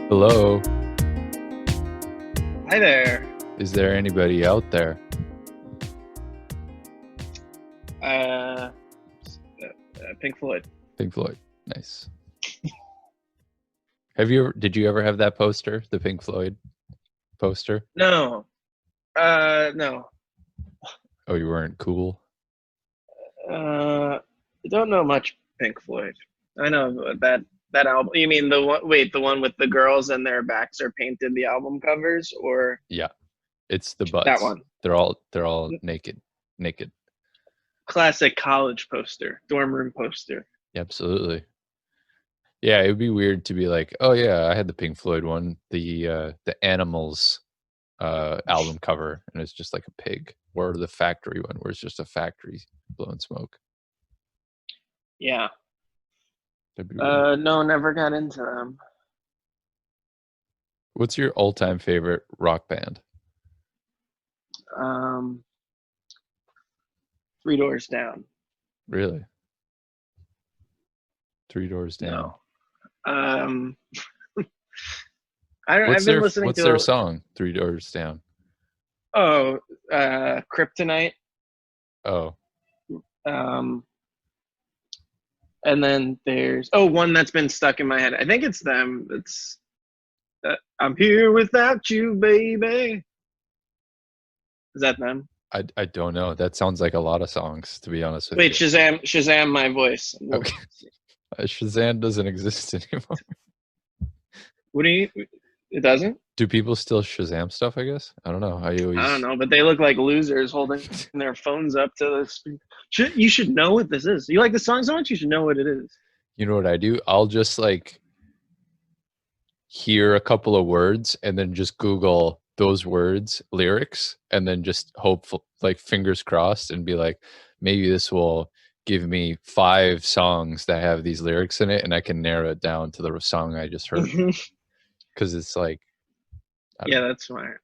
Hello, Hi there. is there anybody out there? Uh, Pink Floyd. Pink Floyd. Nice. Did you ever have that poster, the Pink Floyd poster? No. No. Oh, you weren't cool? I don't know much Pink Floyd. I know that album. You mean the one? Wait, the one with the girls and their backs are painted, the album covers, or Yeah, it's the that butts. one? They're all naked. Naked. Classic college poster, dorm room poster. Absolutely. Yeah, it would be weird to be like, "Oh yeah, I had the Pink Floyd one, the Animals album cover, and it's just like a pig." Or the Factory one where it's just a factory blowing smoke. Yeah. That'd be weird. No, never got into them. What's your all-time favorite rock band? Um, Three Doors Down. Really? Three Doors Down. No. I've been listening What's their to song? Three Doors Down. Kryptonite. Oh, Um, and then there's one that's been stuck in my head. I think it's them. It's I'm here without you, baby. Is that them? I don't know. That sounds like a lot of songs, to be honest with Wait, you. Shazam my voice. Okay. Shazam doesn't exist anymore. What do you? It doesn't. Do people still Shazam stuff? I guess I don't know. I don't know, but they look like losers holding their phones up to the speaker. You should know what this is. You like the song so much, you should know what it is. You know what I do? I'll just like hear a couple of words and then just Google those words lyrics and then just hope, like, fingers crossed, and be like, maybe this will give me 5 songs that have these lyrics in it and I can narrow it down to the song I just heard. Because it's like, yeah, that's smart.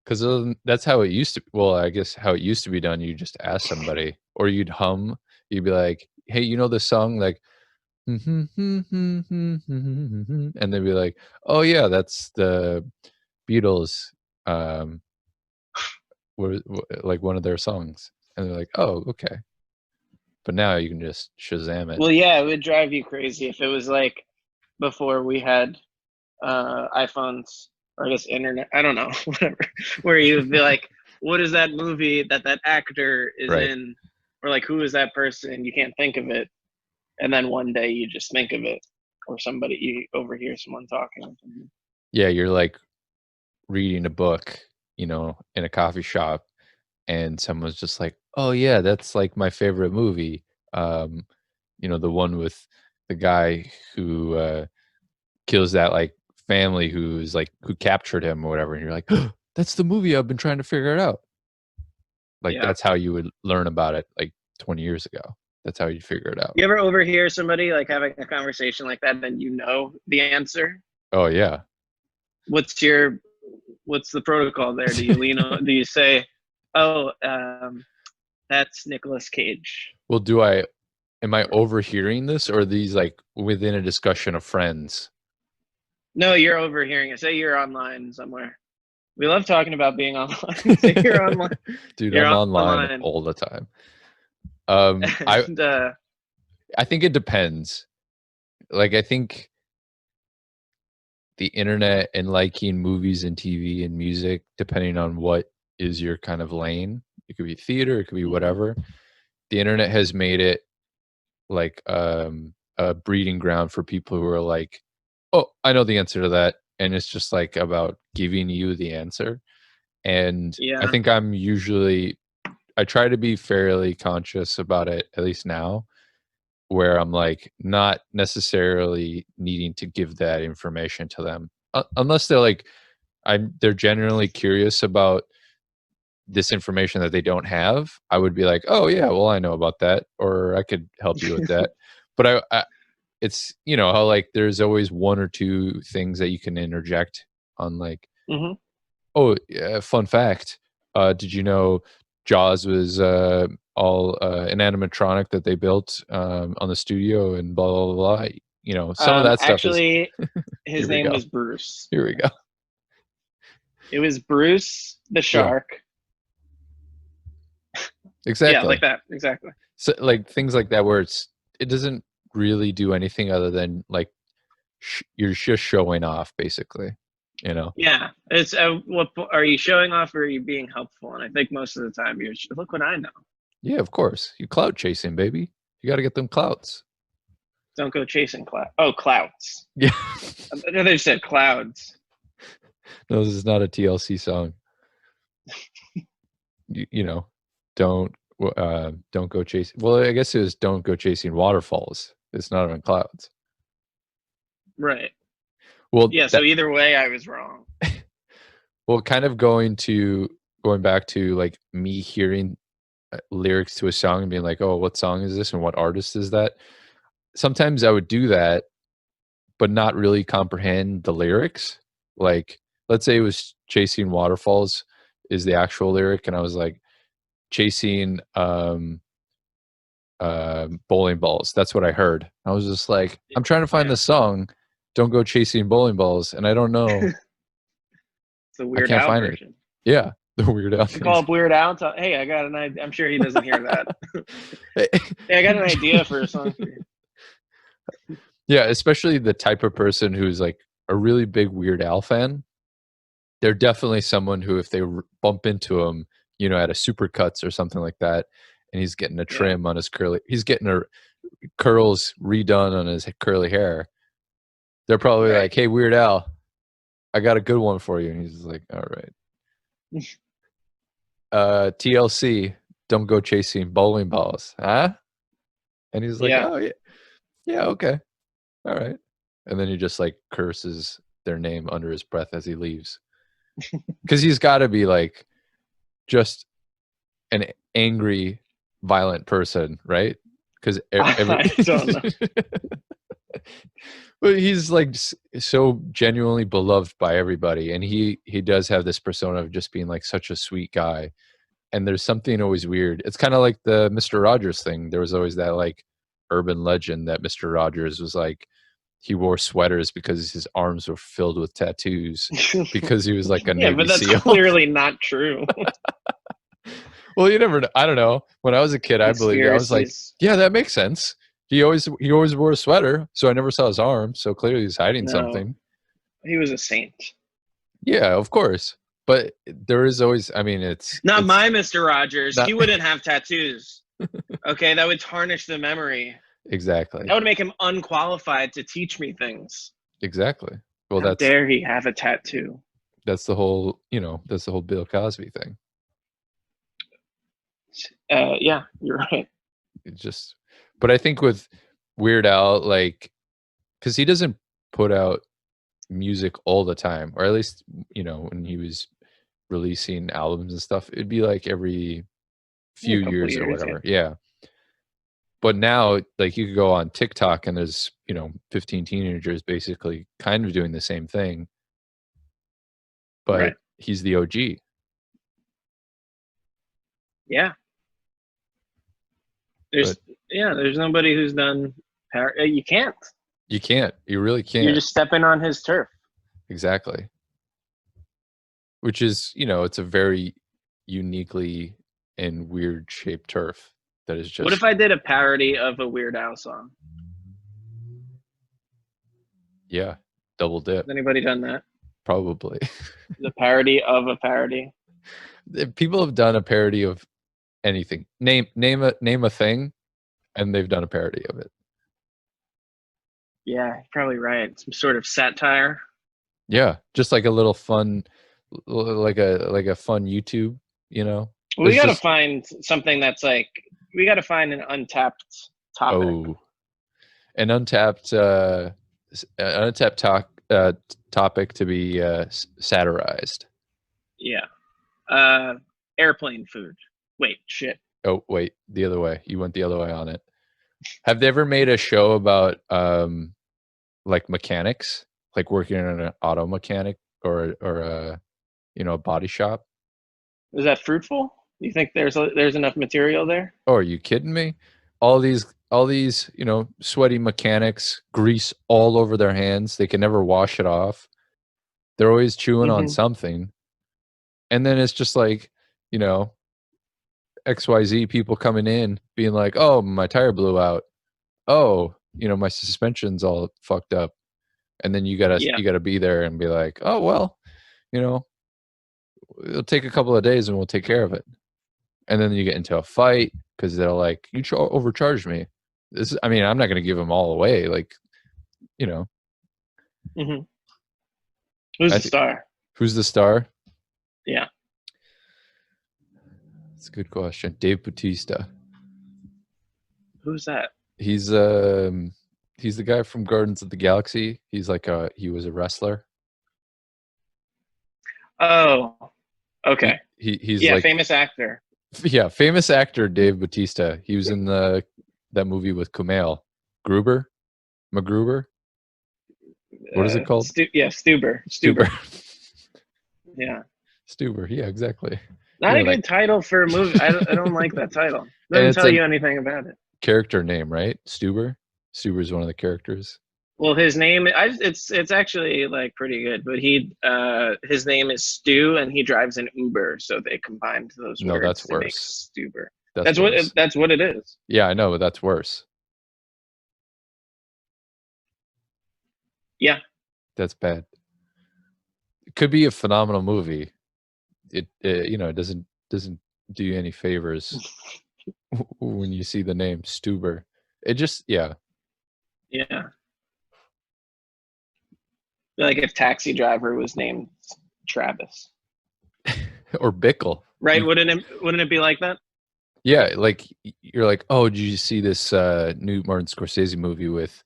Because that's how it used to. Well, I guess how it used to be done. You just ask somebody, or you'd hum. You'd be like, "Hey, you know this song?" Like, and they'd be like, "Oh yeah, that's the Beatles. Um, like one of their songs." And they're like, "Oh, okay." But now you can just Shazam it. Well, yeah, it would drive you crazy if it was like before we had iPhones, or I guess internet. I don't know, whatever. Where you would be like, "What is that movie that actor is Right. in?" Or like, "Who is that person?" You can't think of it, and then one day you just think of it, or you overhear someone talking. Yeah, you're like reading a book, in a coffee shop, and someone's just like, "Oh yeah, that's like my favorite movie." The one with the guy who kills that like family who captured him or whatever, and you're like, "Oh, that's the movie I've been trying to figure it out." Like Yeah. that's how you would learn about it like 20 years ago. That's how you figure it out. You ever overhear somebody like having a conversation like that, and you know the answer? Oh yeah. What's the protocol there? Do you lean on? Do you say, "Oh, that's Nicolas Cage"? Well, am I overhearing this, or are these like within a discussion of friends? No, you're overhearing it. Say you're online somewhere. We love talking about being online. Say you're online. Dude, You're I'm online online. all the time. And, I think it depends. Like, I think the internet and liking movies and TV and music, depending on what is your kind of lane, it could be theater, it could be whatever. The internet has made it like a breeding ground for people who are like, "Oh, I know the answer to that," and it's just like about giving you the answer. And I yeah, think I try to be fairly conscious about it, at least now, where I'm like not necessarily needing to give that information to them, unless they're like they're genuinely curious about this information that they don't have. I would be like, "Oh yeah, well I know about that, or I could help you with that." But it's how like there's always one or two things that you can interject on, like, hmm "Oh, yeah, fun fact, did you know Jaws was all an animatronic that they built on the studio and blah blah blah." you know, some of that stuff is. Actually, his Here we name go. was Bruce. Here we go. It was Bruce the shark. Exactly. Yeah, like that. Exactly. So like things like that where it doesn't really do anything other than like you're just showing off, basically. You know. Yeah, it's what are you showing off or are you being helpful? And I think most of the time you're look what I know. Yeah, of course. You clout chasing, baby. You got to get them clouts. Don't go chasing cloud. Oh, clouds. Yeah. No, they said clouds. No, this is not a TLC song. You know, don't go chasing. Well, I guess it was don't go chasing waterfalls. It's not even clouds. Right. Well, yeah. So either way, I was wrong. Well, kind of going back to like me hearing lyrics to a song and being like, oh, what song is this and what artist is that? Sometimes I would do that, but not really comprehend the lyrics. Like, let's say it was Chasing Waterfalls is the actual lyric, and I was like, chasing bowling balls. That's what I heard. I was just like, I'm trying to find the song. Don't go chasing bowling balls, and I don't know. It's the Weird Al version. Yeah, the Weird Al. Call up Weird Al. Hey, I got an idea. I'm sure he doesn't hear that. Hey, I got an idea for a song for you. Yeah, especially the type of person who's like a really big Weird Al fan. They're definitely someone who, if they bump into him, you know, at a Supercuts or something like that, and he's getting a trim on his he's getting curls redone on his curly hair. They're probably like, "Hey, Weird Al, I got a good one for you," and he's just like, "All right." TLC, don't go chasing bowling balls, huh? And he's like, "Oh yeah, okay, all right." And then he just like curses their name under his breath as he leaves, because he's got to be like just an angry, violent person, right? Because I don't know. But he's like so genuinely beloved by everybody, and he does have this persona of just being like such a sweet guy. And there's something always weird. It's kind of like the Mr. Rogers thing. There was always that like urban legend that Mr. Rogers was like, he wore sweaters because his arms were filled with tattoos because he was like a Navy but that's SEAL. Clearly not true. Well, you never know. I don't know. When I was a kid, I believed it. I was like, yeah, that makes sense. He always wore a sweater, so I never saw his arm. So clearly he's hiding something. He was a saint. Yeah, of course. But there is always, I mean, it's my Mr. Rogers. He wouldn't have tattoos. Okay, that would tarnish the memory. Exactly. That would make him unqualified to teach me things. Exactly. Well, How dare he have a tattoo? That's the whole, that's the whole Bill Cosby thing. Yeah, you're right. But I think with Weird Al, like, because he doesn't put out music all the time, or at least, when he was releasing albums and stuff, it'd be like every few years or whatever. Yeah. But now, like, you could go on TikTok and there's, 15 teenagers basically kind of doing the same thing. But he's the OG. Yeah. There's nobody who's done. You can't. You can't. You really can't. You're just stepping on his turf. Exactly. Which is, it's a very uniquely and weird shaped turf that is just. What if I did a parody of a Weird Al song? Yeah, double dip. Has anybody done that? Probably. The parody of a parody. People have done a parody of anything. Name a thing, and they've done a parody of it. Yeah, you're probably right. Some sort of satire. Yeah, just like a little fun, like a fun YouTube. We got to find something that's like. We got to find an untapped topic. Oh, an untapped topic to be satirized. Yeah. Airplane food. Wait, shit. Oh, wait, the other way. You went the other way on it. Have they ever made a show about like mechanics, like working in an auto mechanic or a body shop? Is that fruitful? You think there's enough material there? Oh, are you kidding me? All these all these, sweaty mechanics, grease all over their hands. They can never wash it off. They're always chewing on something. And then it's just like, XYZ people coming in being like, oh, my tire blew out. Oh, my suspension's all fucked up. And then you gotta be there and be like, oh, well, it'll take a couple of days and we'll take care of it. And then you get into a fight because they're like, you overcharged me. I'm not going to give them all away. Like, Mm-hmm. Who's the star? Who's the star? Yeah. That's a good question. Dave Bautista. Who's that? He's the guy from Guardians of the Galaxy. He's like he was a wrestler. Oh, okay. He's like, famous actor. Yeah, famous actor Dave Bautista. He was in that movie with Kumail. MacGruber? What is it called? Stuber. Yeah. Stuber, yeah, exactly. Not a good title for a movie. I don't like that title. Doesn't tell you anything about it. Character name, right? Stuber? Stuber's one of the characters. Well, his name it's actually like pretty good, but his name is Stu and he drives an Uber, so they combined those words. No, that's worse. Stuber. That's what it is. Yeah, I know, but that's worse. Yeah. That's bad. It could be a phenomenal movie. It doesn't do you any favors when you see the name Stuber. It just Yeah. Like if Taxi Driver was named Travis. Or Bickle. Right? Wouldn't it be like that? Yeah, like you're like, oh, did you see this new Martin Scorsese movie with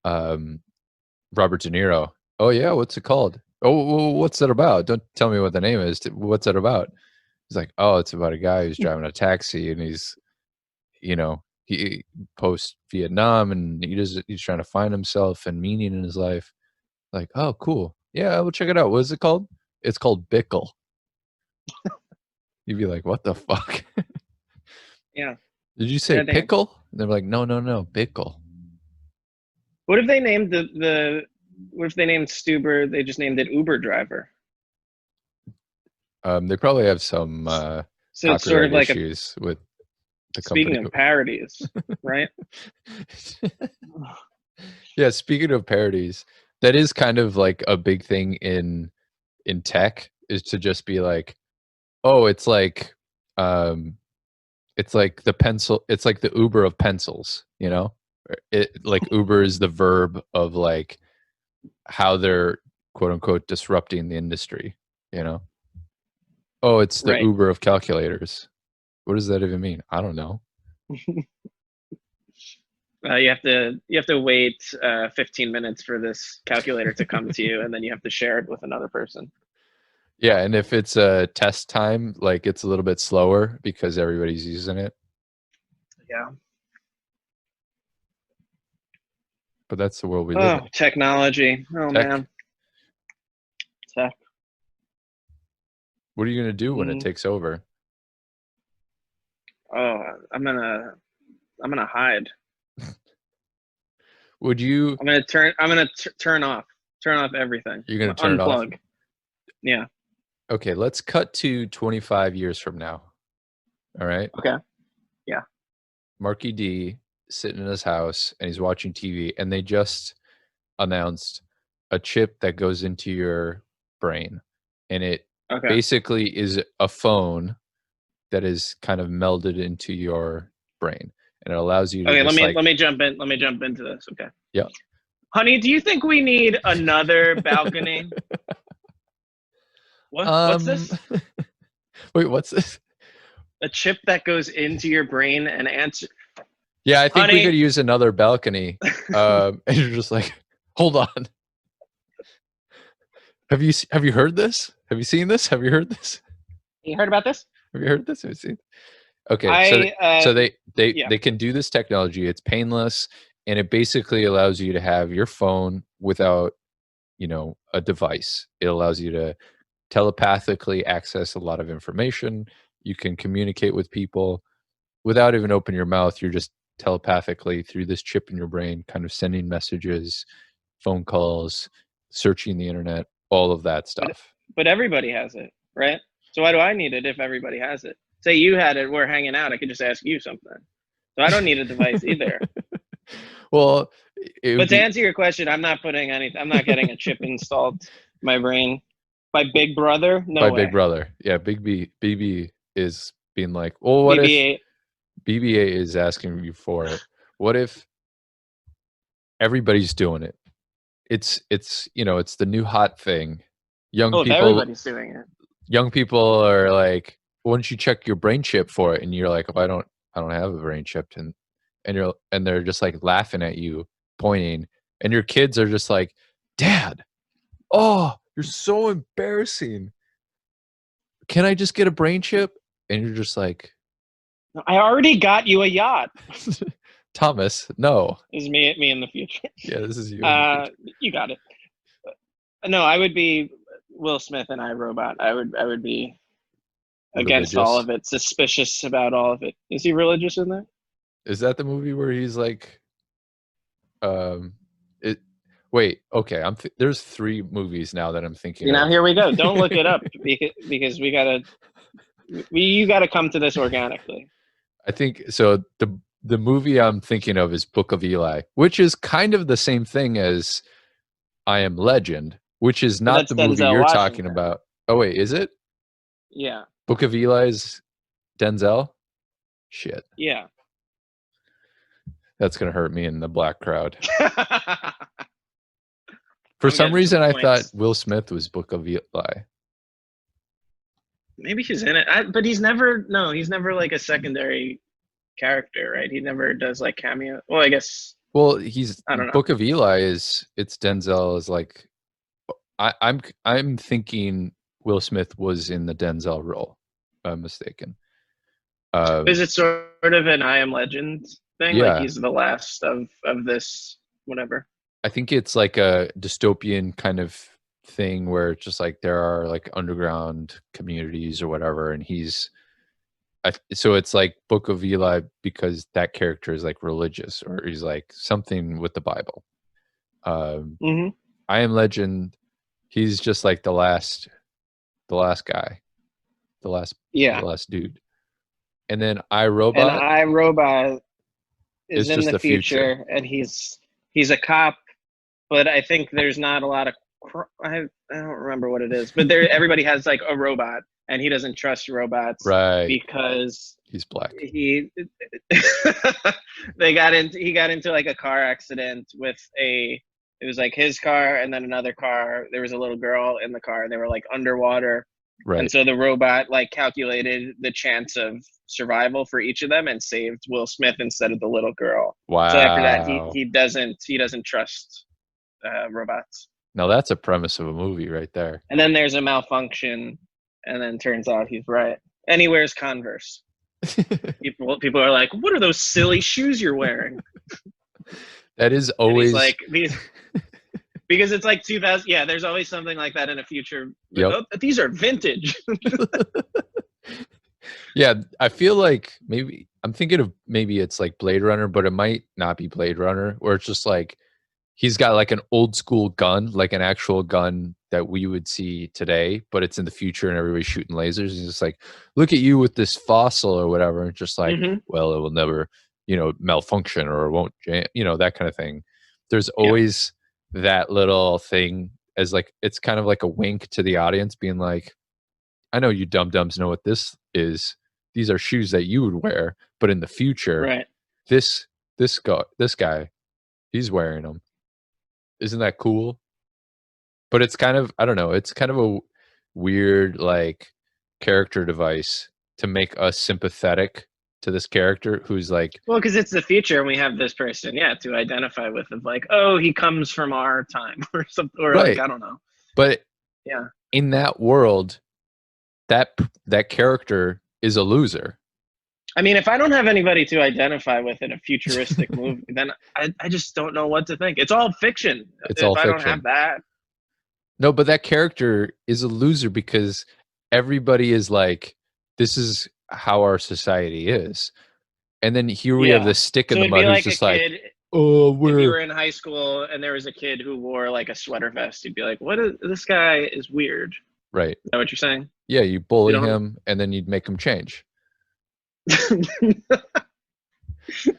Robert De Niro? Oh yeah, what's it called? Oh, what's that about? Don't tell me what the name is. What's that about? He's like, oh, it's about a guy who's driving a taxi and he's, he post Vietnam and he's trying to find himself and meaning in his life. Like, oh, cool. Yeah, we'll check it out. What is it called? It's called Bickle. You'd be like, what the fuck? Yeah. Did you say pickle? And they're like, no, Bickle. What if they named what if they named Stuber, they just named it Uber driver? They probably have some so it's sort of like issues with the speaking company. Of parodies, right? Yeah, speaking of parodies, that is kind of like a big thing in tech, is to just be like, oh, it's like the pencil, it's like the Uber of pencils, It like Uber is the verb of like how they're quote unquote disrupting the industry, Oh, it's the Uber of calculators. What does that even mean? I don't know. You have to wait 15 minutes for this calculator to come to you, and then you have to share it with another person. Yeah, and if it's a test time, like it's a little bit slower because everybody's using it. Yeah. But that's the world we live in. Technology. Oh, Tech. Man. Tech. What are you going to do when it takes over? Oh, I'm gonna hide. Would you? I'm gonna turn off everything. You're gonna turn unplug. Off? Yeah. Okay, let's cut to 25 years from now. All right. Okay. Yeah. Marky D sitting in his house and he's watching TV, and they just announced a chip that goes into your brain, and it basically is a phone that is kind of melded into your brain, and it allows you to let me jump into this. Okay. Yeah. Honey, do you think we need another balcony? What's this? Wait, what's this? A chip that goes into your brain and answer. Yeah, I think we could use another balcony. And you're just like, hold on. Have you heard this? Have you seen this? Have you heard this? You heard about this? Have you heard this? Have you seen? Okay, so they can do this technology. It's painless, and it basically allows you to have your phone without, a device. It allows you to telepathically access a lot of information. You can communicate with people without even opening your mouth. You're just telepathically through this chip in your brain, kind of sending messages, phone calls, searching the internet, all of that stuff. But everybody has it, right? So why do I need it if everybody has it? Say you had it, we're hanging out, I could just ask you something. So I don't need a device either. Well, but to answer your question, I'm not getting a chip installed in my brain. By Big Brother? No way. Big Brother. Yeah, BB is being like, well, what BB-8. if BB-8 is asking you for it? What if everybody's doing it? It's it's the new hot thing. If everybody's doing it. Young people are like, once you check your brain chip for it, and you're like, oh, I don't have a brain chip, and they're just like laughing at you, pointing, and your kids are just like, Dad, oh, you're so embarrassing. Can I just get a brain chip? And you're just like, I already got you a yacht. Thomas, no. This is me in the future. Yeah, this is you. You got it. No, I would be Will Smith and iRobot. I would be against all of it, suspicious about all of it. Is he religious in that? Is that the movie where he's like, wait, okay, there's 3 movies now that I'm thinking. Now here we go. Don't look it up because you gotta come to this organically. I think so. The movie I'm thinking of is Book of Eli, which is kind of the same thing as I Am Legend, which is not the movie you're talking about. Oh wait, is it? Yeah. Book of Eli is Denzel? Shit. Yeah. That's gonna hurt me in the black crowd. For some reason, I thought Will Smith was Book of Eli. Maybe he's in it, but he's never like a secondary character, right? He never does like cameo. Well, I guess. Well, I don't know. Book of Eli it's Denzel is like. I'm thinking Will Smith was in the Denzel role. I'm mistaken. Is it sort of an I Am Legend thing? Yeah. Like he's the last of this whatever. I think it's like a dystopian kind of thing where it's just like there are like underground communities or whatever, and so it's like Book of Eli because that character is like religious, or he's like something with the Bible. I Am Legend, he's just like the last guy, the last dude. And then iRobot is in the future, and he's a cop, but I think there's not a lot of I don't remember what it is, but everybody has like a robot, and he doesn't trust robots, right? Because he's black. He got into like a car accident with it was like his car and then another car. There was a little girl in the car, and they were like underwater. Right. And so the robot like calculated the chance of survival for each of them and saved Will Smith instead of the little girl. Wow. So after that, he doesn't trust robots. Now that's a premise of a movie right there. And then there's a malfunction, and then turns out he's right. And he wears Converse. People are like, "What are those silly shoes you're wearing?" That is always like these. Because it's like 2000. Yeah, there's always something like that in a future. Yep. Oh, these are vintage. Yeah, I feel like I'm thinking of maybe it's like Blade Runner, but it might not be Blade Runner, where it's just like he's got like an old school gun, like an actual gun that we would see today, but it's in the future and everybody's shooting lasers. He's just like, look at you with this fossil or whatever. And just like, well, it will never, malfunction or it won't, that kind of thing. There's always that little thing as like, it's kind of like a wink to the audience being like, I know you dum-dums know what this is. These are shoes that you would wear, but in the future, right? This guy, he's wearing them. Isn't that cool? But it's kind of, I don't know, it's kind of a weird like character device to make us sympathetic to this character who's like, well, because it's the future and we have this person to identify with, of like, oh, he comes from our time or something, or right. Like, I don't know. But in that world, that character is a loser. I mean, if I don't have anybody to identify with in a futuristic movie, then I just don't know what to think. It's all fiction. It's all fiction. I don't have that. No, but that character is a loser because everybody is like, this is how our society is. And then here we have Yeah. this stick in So the it'd be mud who's like a just like, kid oh, if you we're were in high school and there was a kid who wore like a sweater vest. You'd be like, "What is this guy? Is weird." right. Is that what you're saying? Yeah, you You bully don't. him and then you'd make him change.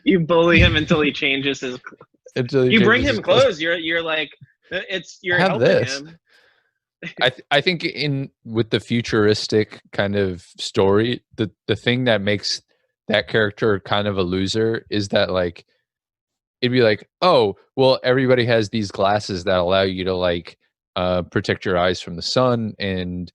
You bully him until he changes his. Until he You bring changes his him clothes. clothes. You're like you're Have helping this. him. I think in with the futuristic kind of story, the thing that makes that character kind of a loser is that like it'd be like, oh, well, everybody has these glasses that allow you to like protect your eyes from the sun and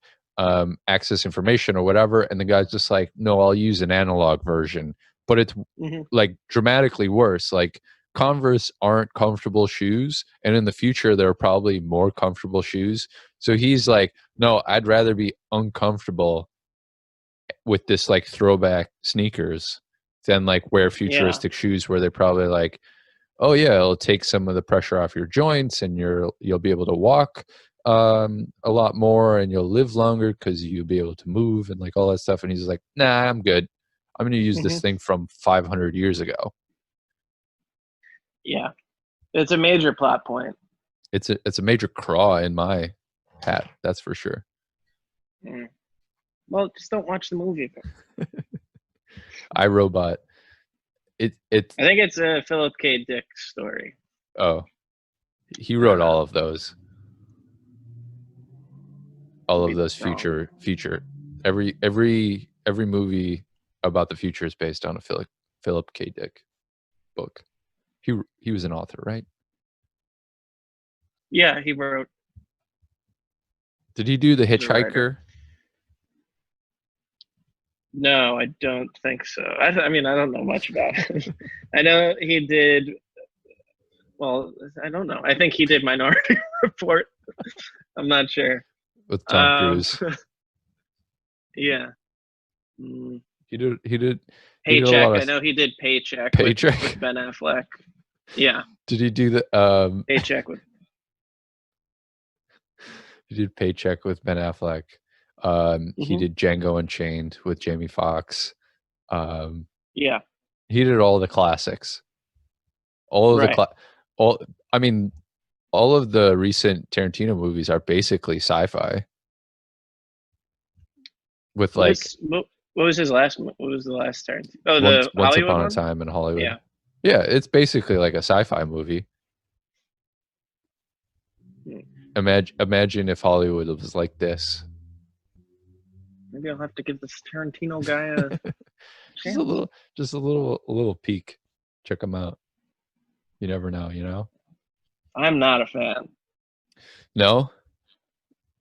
access information or whatever. And the guy's just like, no, I'll use an analog version. But it's Mm-hmm. like dramatically worse. Like Converse aren't comfortable shoes. And in the future, there are probably more comfortable shoes. So he's like, no, I'd rather be uncomfortable with this like throwback sneakers than like wear Yeah. futuristic shoes where they're probably like, oh yeah, it'll take some of the pressure off your joints and you'll be able to walk a lot more and you'll live longer because you'll be able to move and like all that stuff. And he's like, nah, I'm good. I'm going to use Mm-hmm. this thing from 500 years ago. Yeah. It's a major plot point. It's a major craw in my hat, that's for sure. Mm. Well, just don't watch the movie. iRobot. I think it's a Philip K. Dick story. Oh, he wrote all of those. All of those future every movie about the future is based on a Philip K. Dick book. He was an author, right? Yeah, he wrote. Did he do The He's a writer. Hitchhiker? No, I don't think so. I mean, I don't know much about him. I know he did. Well, I don't know. I think he did Minority Report. I'm not sure. With Tom Cruise. Yeah. Mm. He did Paycheck. a lot of I know he did Paycheck. Paycheck with Ben Affleck. Yeah. Did he do the Paycheck with? He did Paycheck with Ben Affleck. He did Django Unchained with Jamie Foxx. Yeah. He did all the classics. All of all of the recent Tarantino movies are basically sci-fi. With like what was his last? What was the last Tarantino? Oh, Once Hollywood Upon one? a Time in Hollywood. Yeah. Yeah, it's basically like a sci-fi movie. Imagine if Hollywood was like this. Maybe I'll have to give this Tarantino guy a just a little peek. Check him out. You never know, you know? I'm not a fan. No?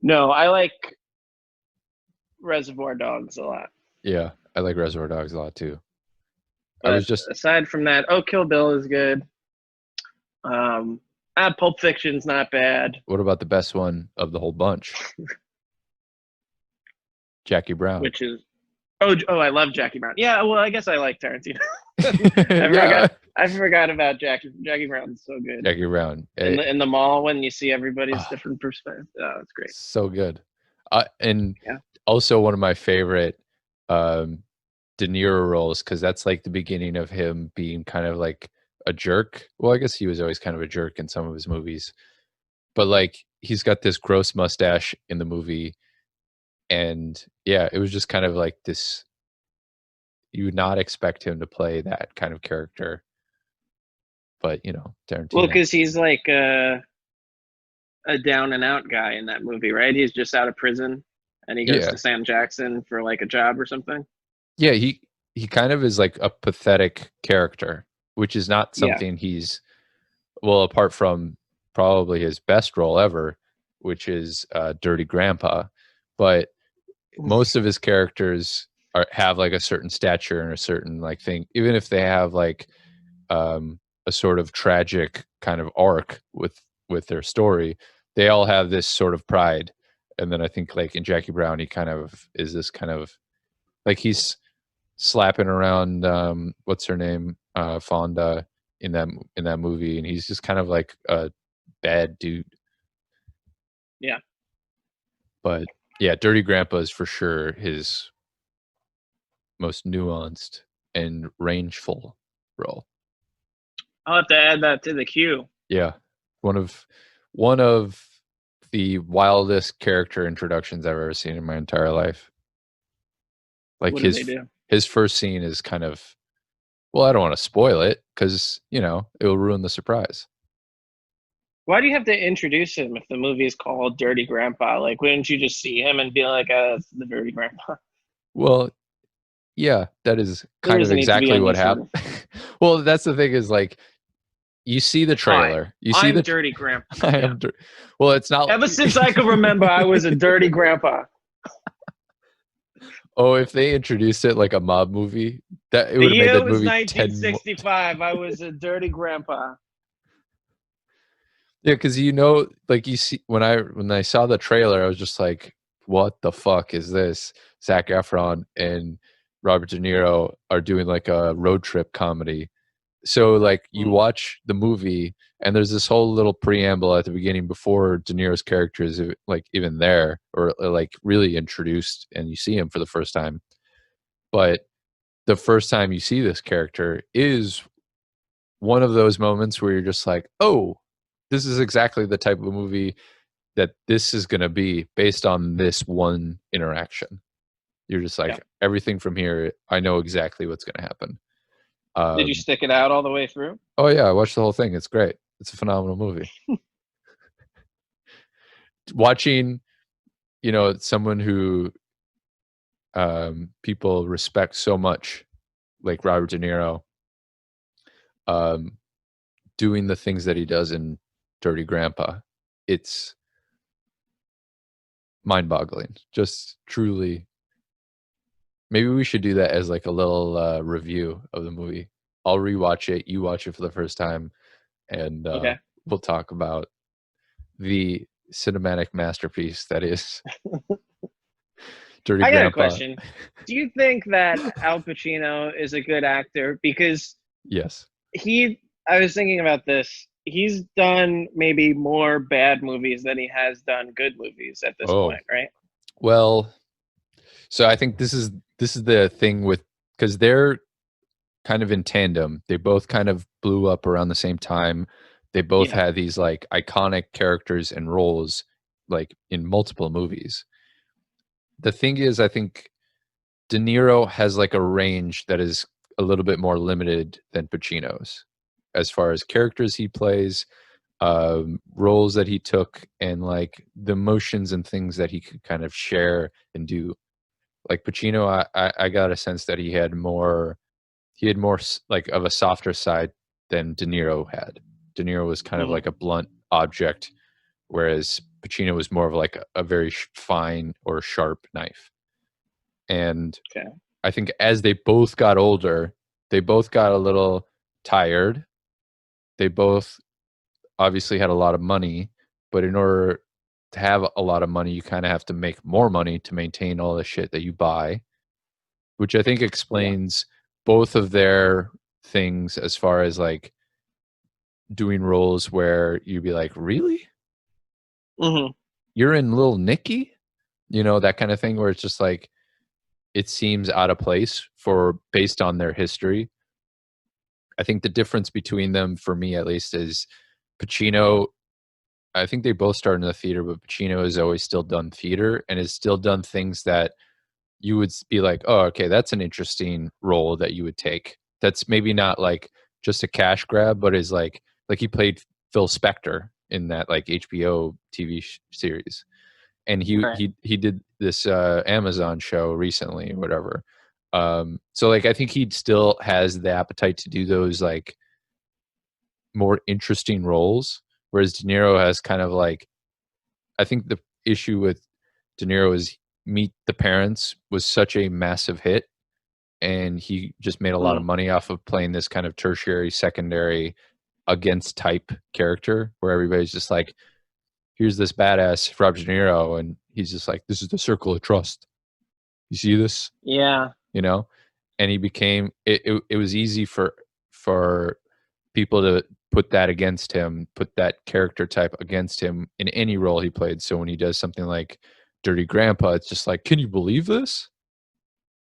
No, I like Reservoir Dogs a lot. Yeah, I like Reservoir Dogs a lot too. But aside from that, Kill Bill is good. Pulp Fiction's not bad. What about the best one of the whole bunch? Jackie Brown. Which is I love Jackie Brown. Yeah, well, I guess I like Tarantino. I forgot about Jackie Brown's so good. Jackie Brown. In the mall when you see everybody's different perspective. Oh, it's great. So good. And also one of my favorite De Niro roles, because that's like the beginning of him being kind of like a jerk. Well, I guess he was always kind of a jerk in some of his movies. But like he's got this gross mustache in the movie. And yeah, it was just kind of like this, you would not expect him to play that kind of character. But, you know, Tarantino. Well, because he's like a down and out guy in that movie, right? He's just out of prison and he goes to Sam Jackson for like a job or something. Yeah, he kind of is like a pathetic character, which is not something he's, well, apart from probably his best role ever, which is Dirty Grandpa. But most of his characters have like a certain stature and a certain like thing, even if they have like a sort of tragic kind of arc with their story, they all have this sort of pride. And then I think like in Jackie Brown, he kind of is this kind of like he's slapping around what's her name, Fonda in that movie, and he's just kind of like a bad dude. Yeah. But yeah, Dirty Grandpa is for sure his most nuanced and rangeful role. I'll have to add that to the queue. Yeah, one of the wildest character introductions I've ever seen in my entire life. Like What did they do? his first scene is kind of, well, I don't want to spoil it because it will ruin the surprise. Why do you have to introduce him if the movie is called Dirty Grandpa? Like, wouldn't you just see him and be like, that's the Dirty Grandpa? Well, yeah, that is There kind of doesn't need to be exactly any what sort of, happened. Well, that's the thing is like, you see the trailer. You see I'm the Dirty Grandpa. I Yeah. am. Well, it's not. Ever since I can remember, I was a dirty grandpa. Oh, if they introduced it like a mob movie, that it The would have made year that was movie 1965. I was a dirty grandpa. Yeah, because like you see when I saw the trailer, I was just like, "What the fuck is this?" Zac Efron and Robert De Niro are doing like a road trip comedy. So like you watch the movie, and there's this whole little preamble at the beginning before De Niro's character is like even there or like really introduced, and you see him for the first time. But the first time you see this character is one of those moments where you're just like, "Oh, this is exactly the type of movie that this is going to be based on this one interaction." You're just like, everything from here, I know exactly what's going to happen. Did you stick it out all the way through? Oh yeah, I watched the whole thing. It's great. It's a phenomenal movie. Watching, someone who people respect so much, like Robert De Niro, doing the things that he does in Dirty Grandpa, it's mind-boggling. Just truly. Maybe we should do that as like a little review of the movie. I'll rewatch it. You watch it for the first time, and we'll talk about the cinematic masterpiece that is Dirty Grandpa. I got a question. Do you think that Al Pacino is a good actor? Because yes, I was thinking about this. He's done maybe more bad movies than he has done good movies at this point, right? Well, so I think this is the thing with, because they're kind of in tandem. They both kind of blew up around the same time. They both had these like iconic characters and roles like in multiple movies. The thing is, I think De Niro has like a range that is a little bit more limited than Pacino's as far as characters he plays, roles that he took, and like the emotions and things that he could kind of share and do. Like Pacino, I got a sense that he had more like of a softer side than De Niro had. De Niro was kind of like a blunt object, whereas Pacino was more of like a very fine or sharp knife. And I think as they both got older, they both got a little tired. They both obviously had a lot of money, but in order to have a lot of money, you kind of have to make more money to maintain all the shit that you buy, which I think explains both of their things as far as like doing roles where you'd be like, really? You're in Little Nicky? That kind of thing where it's just like, it seems out of place based on their history. I think the difference between them, for me at least, is Pacino, I think they both started in the theater, but Pacino has always still done theater and has still done things that you would be like, oh, okay, that's an interesting role that you would take. That's maybe not like just a cash grab, but is like he played Phil Spector in that like HBO TV series. And he did this Amazon show recently or whatever. So like I think he still has the appetite to do those like more interesting roles, whereas De Niro has kind of like, I think the issue with De Niro is Meet the Parents was such a massive hit, and he just made a lot of money off of playing this kind of tertiary, secondary, against type character where everybody's just like, here's this badass Robert De Niro, and he's just like, this is the circle of trust. You see this? Yeah. And he became it was easy for people to put that against him, put that character type against him in any role he played. So when he does something like Dirty Grandpa, it's just like, can you believe this?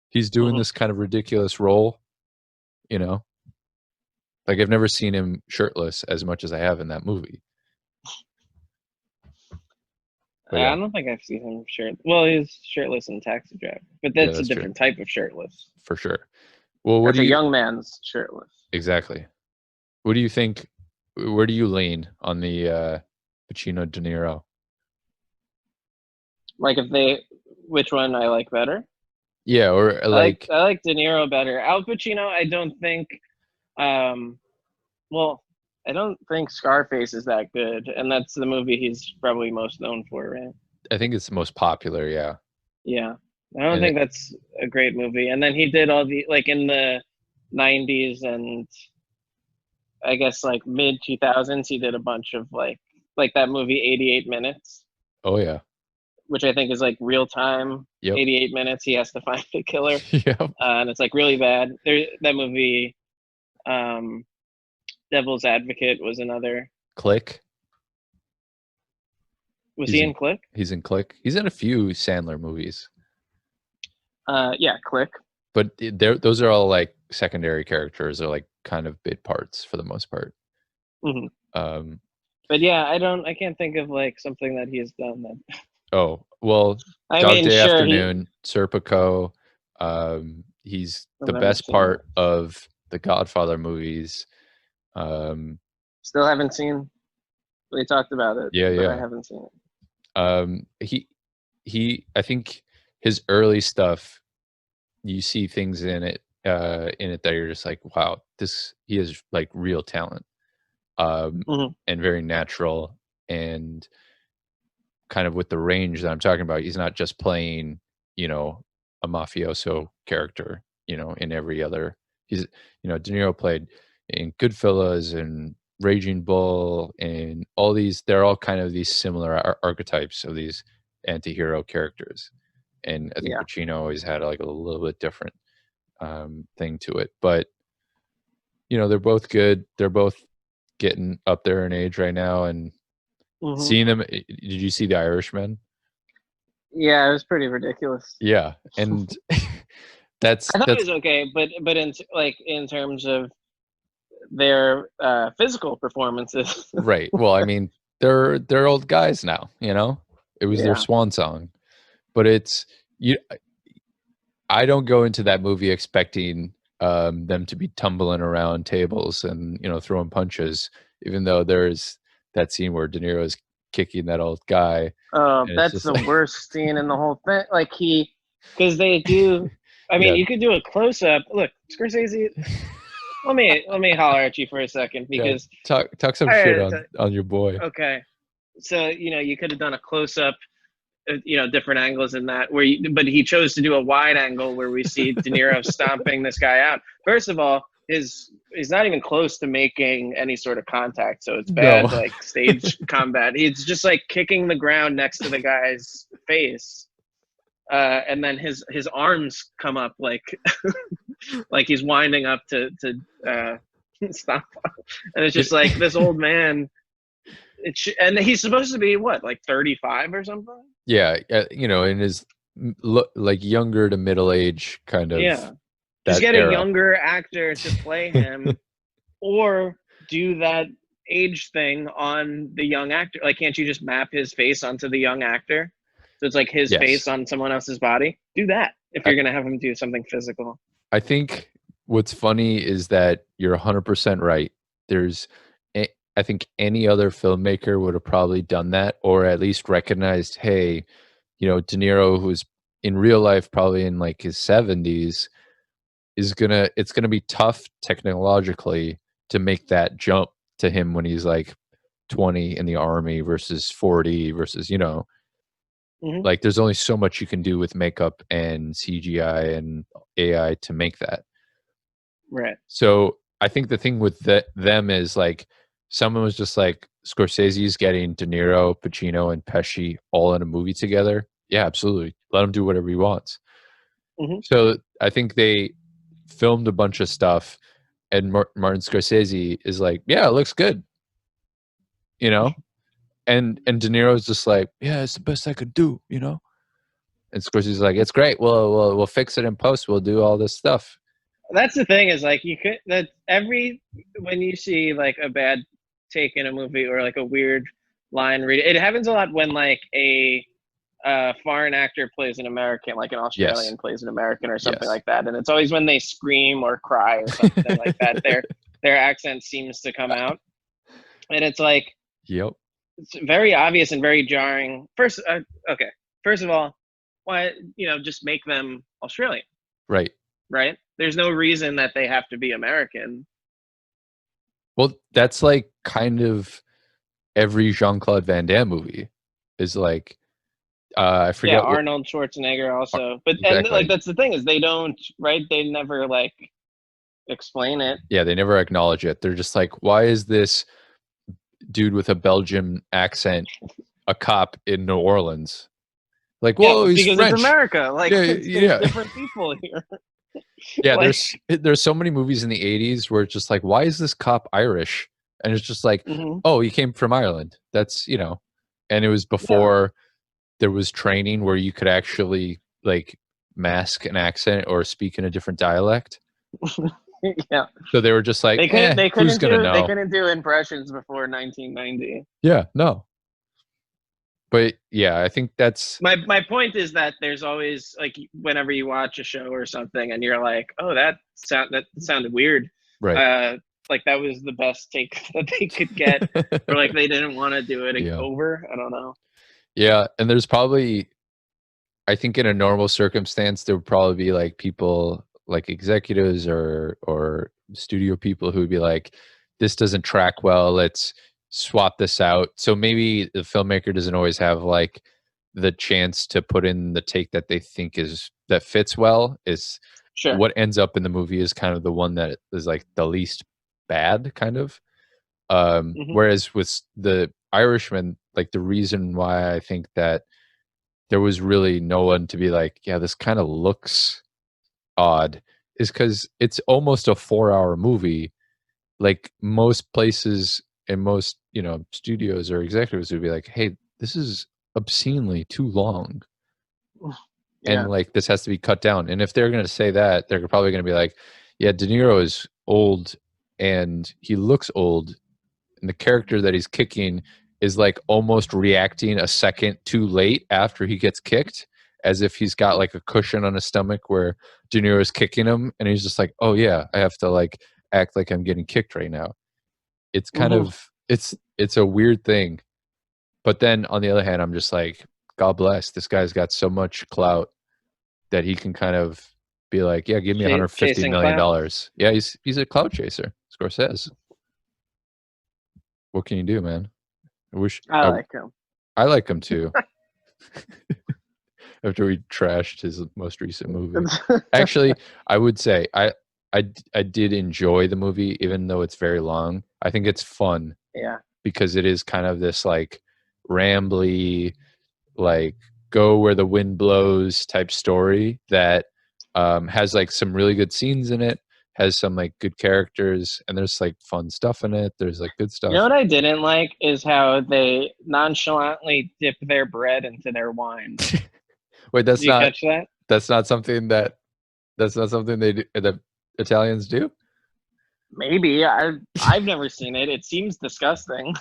He's doing this kind of ridiculous role you know? Like, I've never seen him shirtless as much as I have in that movie. But yeah, I don't think I've seen him shirtless. Well, he's shirtless in Taxi Driver, but yeah, that's a that's true. different type of shirtless. For sure. Well, what That's do a you young man's shirtless. exactly? What do you think? Where do you lean on the Pacino De Niro? Like if they, which one I like better? Yeah, or like, I like De Niro better. Al Pacino, I don't think. Um, well, I don't think Scarface is that good, and that's the movie he's probably most known for, right? I think it's the most popular. Yeah, Yeah, I don't and think that's a great movie. And then he did all the like in the '90s and I guess like mid 2000s, he did a bunch of like that movie 88 Minutes, oh yeah, which I think is like real time. yep, 88 minutes, he has to find the killer, yep. and it's like really bad. There, that movie, um, Devil's Advocate was another. Click. Was He's he in. in Click? He's in Click. He's in a few Sandler movies, Yeah, Click. but those are all like secondary characters, or like kind of bit parts for the most part. Hmm. Um, But yeah, I can't think of like something that he's done that. oh well, I Dog mean, Day sure, Afternoon, Serpico. He's I've the never best seen that. part of the Godfather movies. Um, Still haven't seen. We talked about it, yeah, but I yeah. haven't seen it. He I think his early stuff, you see things in it that you're just like, wow, this he has like real talent, Hmm. and very natural, and kind of with the range that I'm talking about. He's not just playing, you know, a mafioso character, you know, in every other. He's, you know, De Niro played in Goodfellas and Raging Bull and all these. They're all kind of these similar archetypes of these anti-hero characters, and I think Yeah. Pacino always had like a little bit different thing to it. But you know, they're both good. They're both getting up there in age right now, and Hmm. seeing them. Did you see The Irishman? Yeah, it was pretty ridiculous. Yeah, and I thought it that's was okay, but in like in terms of their physical performances, right. Well, I mean, they're old guys now, you know? It was their yeah. swan song. But it's you I don't go into that movie expecting them to be tumbling around tables and, you know, throwing punches, even though there's that scene where De Niro is kicking that old guy, and it's That's just the like worst scene in the whole thing. Like because they do. I mean, yeah, you could do a close up. Look, Scorsese. Let me holler at you for a second yeah. because Talk some shit I, on your boy. okay. So you could have done a close up, different angles in that but he chose to do a wide angle where we see De Niro stomping this guy out. First of all, he's not even close to making any sort of contact, so it's No. bad like stage combat. He's just like kicking the ground next to the guy's face, and then his arms come up like like he's winding up to stop, and it's just like this old man. And he's supposed to be what, like 35 or something? Yeah, you know, in his like younger to middle age kind Yeah. of Just that get a era. younger actor to play him, or do that age thing on the young actor. Like, can't you just map his face onto the young actor? So it's like his face Yes. on someone else's body. Do that if I, you're gonna have him do something physical. I think what's funny is that you're 100% right. There's, I think any other filmmaker would have probably done that, or at least recognized, hey, you know, De Niro, who's in real life probably in like his 70s, it's gonna be tough technologically to make that jump to him when he's like 20 in the army versus 40 versus, you know, Hmm. like there's only so much you can do with makeup and CGI and AI to make that. Right. So I think the thing with them is like someone was just like Scorsese's getting De Niro, Pacino, and Pesci all in a movie together. Yeah, absolutely. Let him do whatever he wants. Hmm. So I think they filmed a bunch of stuff, and Martin Scorsese is like, "Yeah, it looks good," you know, and De Niro's just like, "Yeah, it's the best I could do," you know. And Scorsese's like, "It's great. We'll fix it in post. We'll do all this stuff." That's the thing is like you could that every when you see like a bad take in a movie or like a weird line read, it happens a lot when like a foreign actor plays an American, like an Yes. Australian plays an American or something Yes. like that, and it's always when they scream or cry or something like that, their accent seems to come out, and it's like Yep. it's very obvious and very jarring. First, okay, first of all, why just make them Australian, Right. right? There's no reason that they have to be American. Well, that's like kind of every Jean-Claude Van Damme movie is like, I Yeah, forget what Arnold Schwarzenegger also, but and like exactly. that's the thing is they don't, right? They never like explain it. Yeah, they never acknowledge it. They're just like, why is this dude with a Belgian accent a cop in New Orleans? Like, Yeah, whoa, he's because it's French. America. Like Yeah, there's yeah. different people here. Yeah, Like, there's so many movies in the 80s where it's just like, why is this cop Irish? And it's just like, mhm. oh, he came from Ireland. That's, and it was Yeah, before there was training where you could actually like mask an accent or speak in a different dialect. yeah. So they were just like, They couldn't. They who's couldn't gonna do. They know? couldn't do impressions before 1990. Yeah, no. But yeah, I think that's My point is that there's always like whenever you watch a show or something and you're like, oh, that sounded weird. right. Uh, like that was the best take that they could get, or like they didn't want to do it Yeah. over. I don't know. Yeah, and there's probably I think in a normal circumstance there would probably be like people like executives or studio people who would be like, this doesn't track well, let's swap this out. So maybe the filmmaker doesn't always have like the chance to put in the take that they think is that fits well. Is Sure. what ends up in the movie is kind of the one that is like the least bad kind of. Hmm. Whereas with the Irishman, like the reason why I think that there was really no one to be like, yeah, this kind of looks odd, is because it's almost a 4-hour movie. Like most places and most, studios or executives would be like, hey, this is obscenely too long. And Yeah. like this has to be cut down. And if they're gonna say that, they're probably gonna be like, yeah, De Niro is old and he looks old and the character that he's kicking is like almost reacting a second too late after he gets kicked, as if he's got like a cushion on his stomach where De Niro is kicking him, and he's just like, "Oh yeah, I have to like act like I'm getting kicked right now." It's kind Hmm. of it's a weird thing, but then on the other hand, I'm just like, God bless this guy's got so much clout that he can kind of be like, "Yeah, give me 150 Chasing million clout. dollars." Yeah, he's a clout chaser, Scorsese. What can you do, man? I wish I like him. I like him too. After we trashed his most recent movie, actually, I would say I did enjoy the movie, even though it's very long. I think it's fun Yeah. because it is kind of this like rambly, like go where the wind blows type story that has like some really good scenes in it, has some like good characters, and there's like fun stuff in it. There's like good You know stuff. what I didn't like is how they nonchalantly dip their bread into their wine. Wait, Did you catch that? that's not something that that's not something they do, that Italians do. Maybe. I've never seen it. It seems disgusting.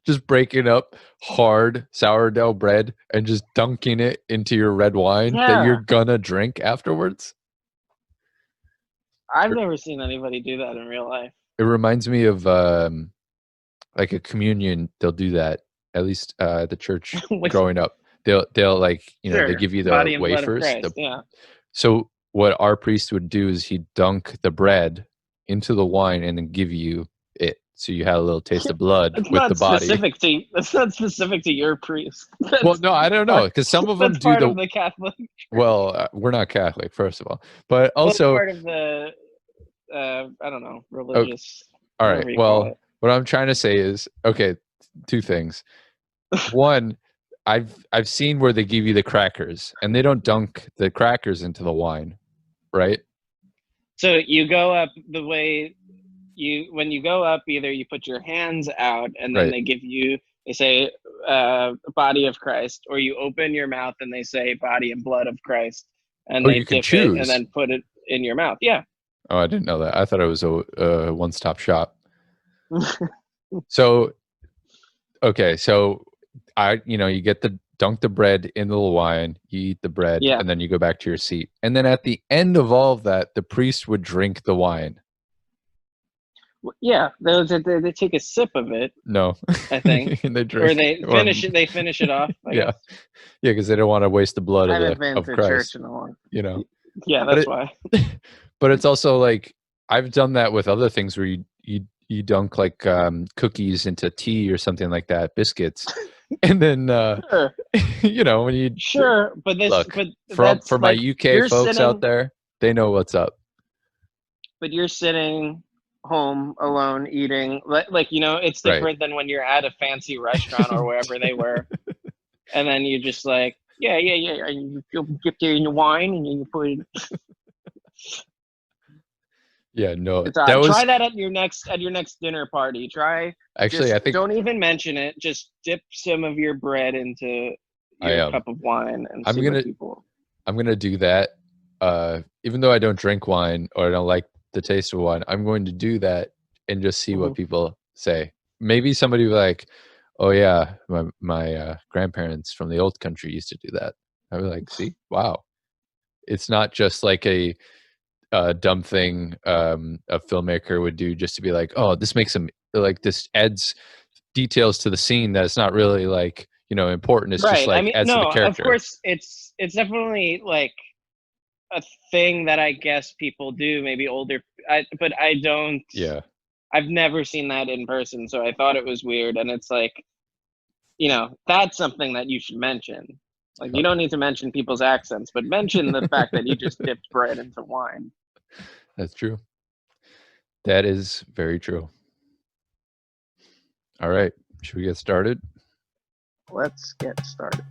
Just breaking up hard sourdough bread and just dunking it into your red wine that you're Yeah. gonna drink afterwards. I've It, never seen anybody do that in real life. it reminds me of like a communion. They'll do that at least at the church With growing up. They'll like they sure. give you the Body and blood of wafers. Christ. Yeah. So what our priest would do is he'd dunk the bread into the wine and then give you it, so you had a little taste of blood with the body. That's not specific to your priest. Well, no, I don't know because some of them That's do part the of the Catholic. well. We're not Catholic, first of all, but Well, it's also, part of the I don't know, oh, religious, all right. whatever you call Well, it. what I'm trying to say is, okay, two things. One, I've seen where they give you the crackers and they don't dunk the crackers into the wine, right? So you go up the way when you go up, either you put your hands out and then Right. they say body of Christ, or you open your mouth and they say body and blood of Christ, and Oh, they you can dip it and choose. then put it in your mouth. Yeah. Oh, I didn't know that. I thought it was a one-stop shop. So, okay, so you get the dunk the bread in the wine, you eat the bread, Yeah. and then you go back to your seat. And then at the end of all of that, the priest would drink the wine. Yeah, they take a sip of it. No, I think, they or drink, they finish it. They finish it off. I yeah, guess. yeah, because they don't want to waste the blood I haven't been of to Christ. church in a long. But Yeah, that's why. But it's also like I've done that with other things where you dunk like cookies into tea or something like that, biscuits, and then Sure, when you sure, but look that's for my like UK you're folks out sitting, there, they know what's up. but you're sitting home alone eating. Like it's Right. different than when you're at a fancy restaurant or wherever they were, and then you just like, yeah, and you dip there in the wine and you put it. Yeah, no, It's that odd. was Try that at your next dinner party. Try actually I think don't even mention it. Just dip some of your bread into your cup of wine and I'm see gonna what people. I'm gonna do that. Even though I don't drink wine or I don't like the taste of wine, I'm going to do that and just see what people say. Maybe somebody will be like, "Oh yeah, my grandparents from the old country used to do that." I'd be like, "See, wow, it's not just like a dumb thing a filmmaker would do just to be like, oh, this makes them like this adds details to the scene that it's not really like important. It's just Right. I like mean, adds to the no, of character." course it's definitely like a thing that I guess people do, maybe older. But I don't. Yeah, I've never seen that in person, so I thought it was weird. And it's like, that's something that you should mention. Like, you don't need to mention people's accents, but mention the fact that you just dipped bread into wine. that's true. That is very true. All right, should we get started? Let's get started.